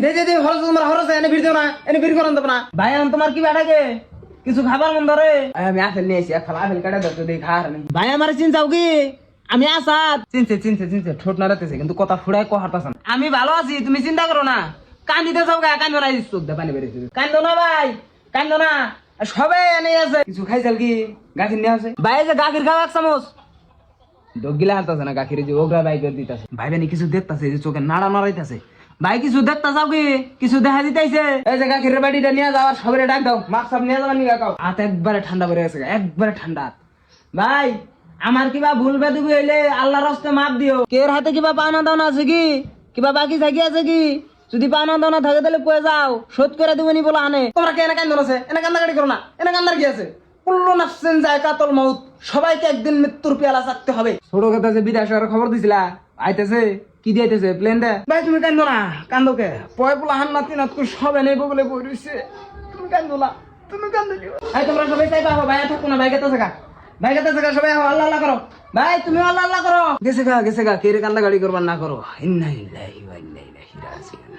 দে দে দে horrors তোমার horrors এনে ভিড় দেও না এনে ভিড় করন দেব না ভাই এখন তোমার কি বেটাকে কিছু খাবার মন ধরে আমি আপেল নিয়ে এসি এক আপেল কাটা দাও তো দেই খা হারানি ভাই আমার চিন্তাও কি আমি আসাদ চিনছে ঠোঁট নাড়াতেছে কিন্তু কথা ফুড়ায় কহারতাছ না আমি ভালো আছি তুমি চিন্তা করো না কান্দিতে যাও গা কান্দো না চোখ দে পানি বেরিয়েছে কান্দো না ভাই কান্দো না সবাই এনে আছে কিছু খাইছাল কি গাখির নিয়ে আছে ভাই যে গাখির খাওয়া এক চামচ দগিলা হাঁটতেছে না গাখির যে ওগরা বাইক দিতেছে ভাই বেনি কিছু দেখতেছে যে চোখে নাড়া নাড়াইতেছে ভাই কিছু দেখতে যাও কি কিছু দেখা দিতেছে এই যে গাখিরের বাড়িটা নিয়ে যাও আর সবাই ডাক দাও মাছ সব নিয়ে যাবা নিয়ে গাও হাত একবারে ঠান্ডা পড়ে গেছে একবারে ঠান্ডা ভাই আমার কিবা ভুল বেদবি হইলে আল্লাহর রাস্তায় মাপ দিও কের হাতে কিবা পাওনা দাওনা আছে কি কিবা বাকি থাকি আছে কি যদি পাওনা দাওনা থাকে তাহলে কয়ে যাও শোধ করে দিবনি বলে আনে তোমরা কে এনে কান্দন আছে এনে কান্দাকাটি করো না এনে কান্দার কি আছে কুল্লু নাফসিন যায়কাতুল মাউত সবাইকে একদিন মৃত্যুর পেয়ালা চাকতে হবে ছোট কথা যে বিদেশ শহরের খবর দিছিলা আইতেছে কি দিয়েছে প্লেন দে ভাই তুমি কান্দো না কান্দো কে পয় পোলা হান নাতি নাতকু সব এনে বলে বই রইছে তুমি কান্দো না তুমি কান্দো এই তোমরা সবাই চাইবা ভাই থাকো না ভাই গেতে থাকা ভাই গেতে থাকা সবাই আল্লাহ আল্লাহ করো ভাই তুমি আল্লাহ আল্লাহ করো গেছে গা কে রে কান্দা গাড়ি করবার না করো ইন্না লিল্লাহি ওয়া ইন্না ইলাইহি রাজিউন